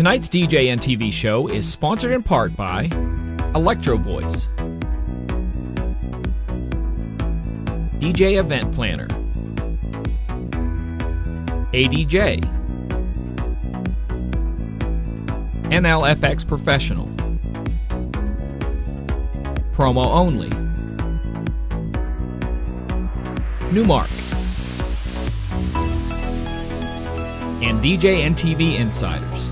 Tonight's DJNTV show is sponsored in part by Electro Voice, DJ Event Planner, ADJ, NLFX Professional, Promo Only, Newmark, and DJNTV Insiders.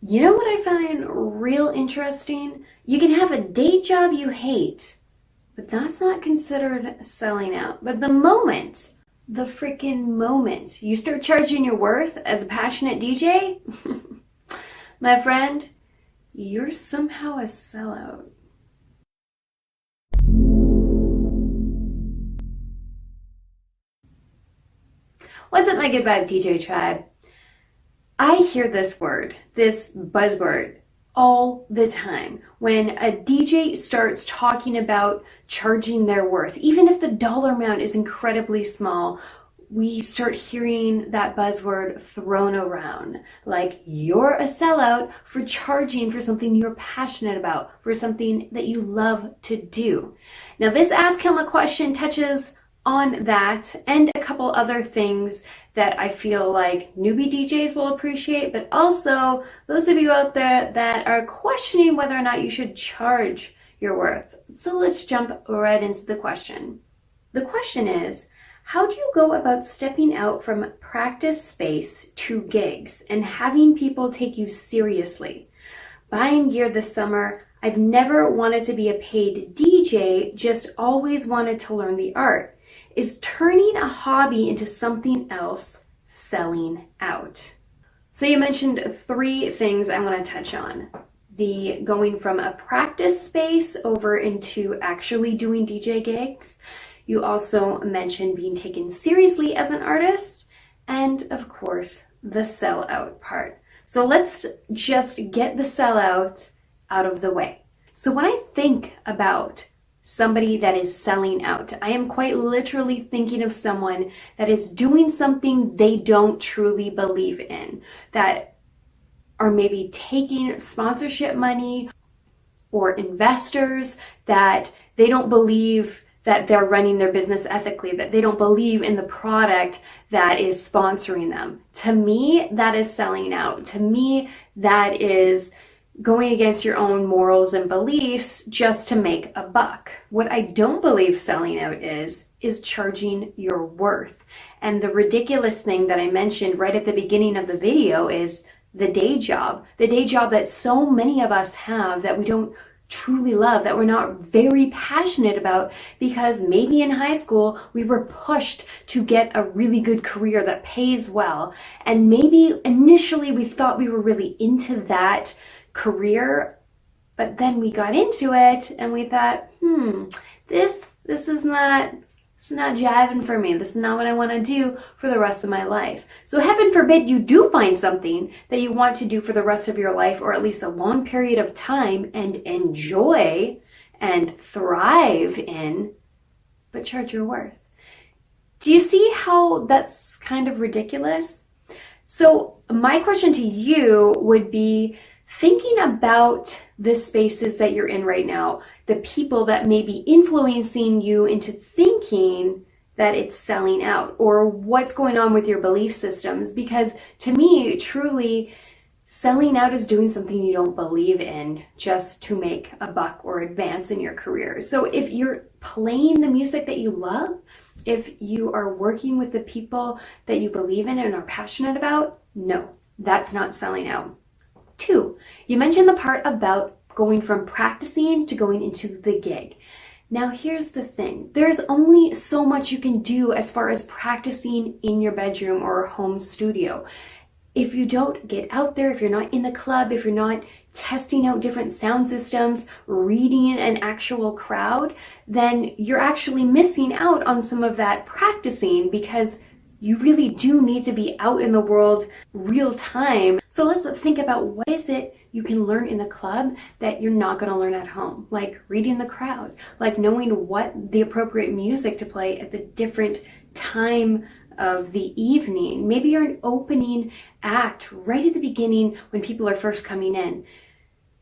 You know what I find real interesting? You can have a day job you hate, but that's not considered selling out. But the freaking moment you start charging your worth as a passionate DJ, my friend, you're somehow a sellout. What's up, my good vibe DJ tribe? I hear this word, this buzzword, all the time. When a DJ starts talking about charging their worth, even if the dollar amount is incredibly small, we start hearing that buzzword thrown around. Like, you're a sellout for charging for something you're passionate about, for something that you love to do. Now, this Ask Kilma question touches on that and a couple other things that I feel like newbie DJs will appreciate, but also those of you out there that are questioning whether or not you should charge your worth. So let's jump right into the question. The question is, how do you go about stepping out from practice space to gigs and having people take you seriously? Buying gear this summer, I've never wanted to be a paid DJ, just always wanted to learn the art. Is turning a hobby into something else selling out? So you mentioned three things I want to touch on. The going from a practice space over into actually doing DJ gigs. You also mentioned being taken seriously as an artist. And of course, the sellout part. So let's just get the sellout out of the way. So when I think about somebody that is selling out, I am quite literally thinking of someone that is doing something they don't truly believe in, that are maybe taking sponsorship money or investors, that they don't believe that they're running their business ethically, that they don't believe in the product that is sponsoring them. To me, that is selling out. To me, that is going against your own morals and beliefs just to make a buck. What I don't believe selling out is charging your worth. And the ridiculous thing that I mentioned right at the beginning of the video is the day job that so many of us have that we don't truly love, that we're not very passionate about, because maybe in high school we were pushed to get a really good career that pays well. And maybe initially we thought we were really into that career, but then we got into it and we thought, this is not jiving for me. This is not what I want to do for the rest of my life. So heaven forbid you do find something that you want to do for the rest of your life, or at least a long period of time, and enjoy and thrive in, but charge your worth. Do you see how that's kind of ridiculous? So my question to you would be, thinking about the spaces that you're in right now, the people that may be influencing you into thinking that it's selling out, or what's going on with your belief systems. Because to me, truly, selling out is doing something you don't believe in just to make a buck or advance in your career. So if you're playing the music that you love, if you are working with the people that you believe in and are passionate about, no, that's not selling out. 2, you mentioned the part about going from practicing to going into the gig. Now here's the thing. There's only so much you can do as far as practicing in your bedroom or home studio. If you don't get out there, if you're not in the club, if you're not testing out different sound systems, reading an actual crowd, then you're actually missing out on some of that practicing, because you really do need to be out in the world real time. So let's think about, what is it you can learn in the club that you're not going to learn at home? Like reading the crowd, like knowing what the appropriate music to play at the different time of the evening. Maybe you're an opening act right at the beginning when people are first coming in.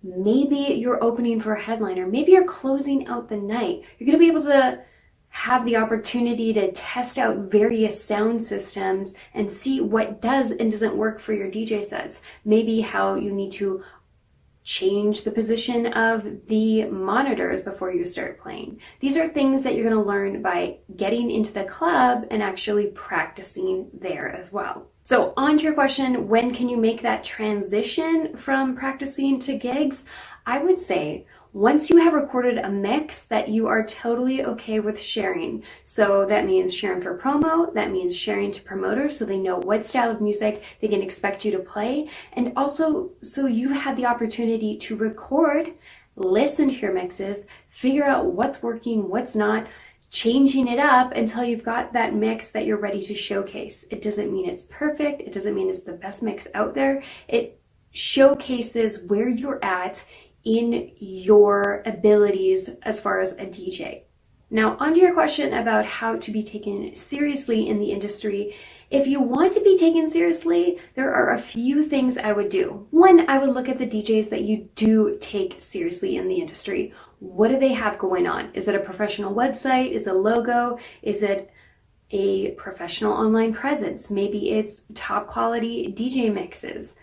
Maybe you're opening for a headliner. Maybe you're closing out the night. You're going to be able to have the opportunity to test out various sound systems and see what does and doesn't work for your DJ sets. Maybe how you need to change the position of the monitors before you start playing. These are things that you're going to learn by getting into the club and actually practicing there as well. So on to your question, when can you make that transition from practicing to gigs? I would say once you have recorded a mix that you are totally okay with sharing. So that means sharing for promo, that means sharing to promoters so they know what style of music they can expect you to play. And also, so you had the opportunity to record, listen to your mixes, figure out what's working, what's not, changing it up until you've got that mix that you're ready to showcase. It doesn't mean it's perfect. It doesn't mean it's the best mix out there. It showcases where you're at in your abilities as far as a DJ. Now, onto your question about how to be taken seriously in the industry. If you want to be taken seriously, there are a few things I would do. One, I would look at the DJs that you do take seriously in the industry. What do they have going on? Is it a professional website? Is it a logo? Is it a professional online presence? Maybe it's top quality DJ mixes.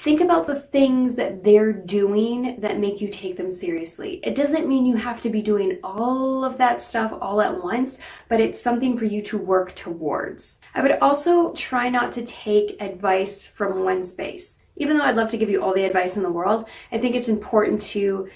Think about the things that they're doing that make you take them seriously. It doesn't mean you have to be doing all of that stuff all at once, but it's something for you to work towards. I would also try not to take advice from one space. Even though I'd love to give you all the advice in the world, I think it's important to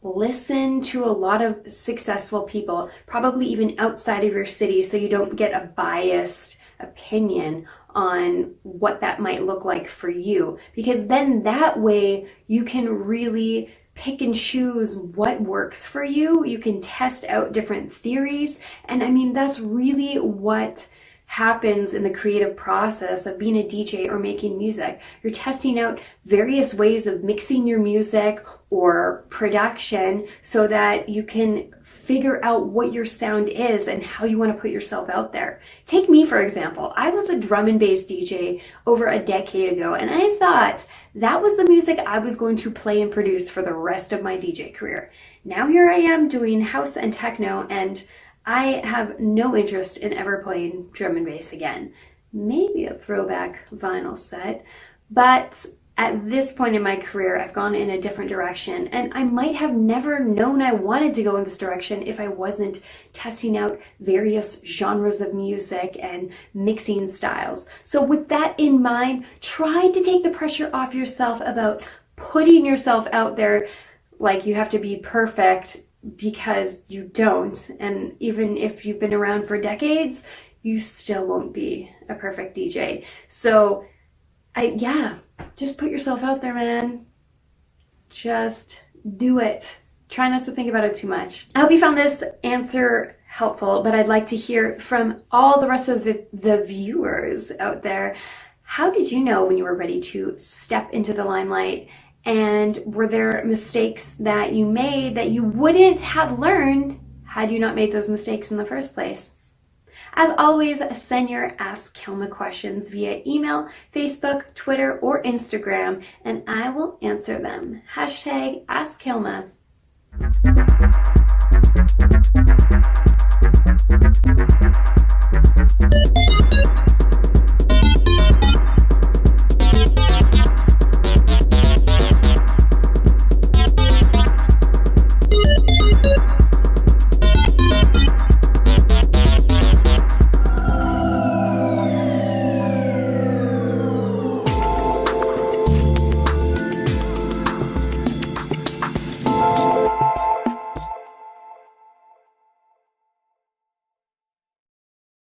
listen to a lot of successful people, probably even outside of your city, so you don't get a biased opinion on what that might look like for you, because then that way you can really pick and choose what works for you. You can test out different theories, and I mean that's really what happens in the creative process of being a DJ or making music. You're testing out various ways of mixing your music or production so that you can figure out what your sound is and how you want to put yourself out there. Take me, for example. I was a drum and bass DJ over a decade ago, and I thought that was the music I was going to play and produce for the rest of my DJ career. Now here I am doing house and techno, and I have no interest in ever playing drum and bass again. Maybe a throwback vinyl set, but at this point in my career, I've gone in a different direction, and I might have never known I wanted to go in this direction if I wasn't testing out various genres of music and mixing styles. So with that in mind, try to take the pressure off yourself about putting yourself out there like you have to be perfect, because you don't. And even if you've been around for decades, you still won't be a perfect DJ. So just put yourself out there, man. Just do it. Try not to think about it too much. I hope you found this answer helpful, but I'd like to hear from all the rest of the viewers out there. How did you know when you were ready to step into the limelight? And were there mistakes that you made that you wouldn't have learned had you not made those mistakes in the first place? As always, send your Ask Kilma questions via email, Facebook, Twitter, or Instagram, and I will answer them. Hashtag Ask Kilma.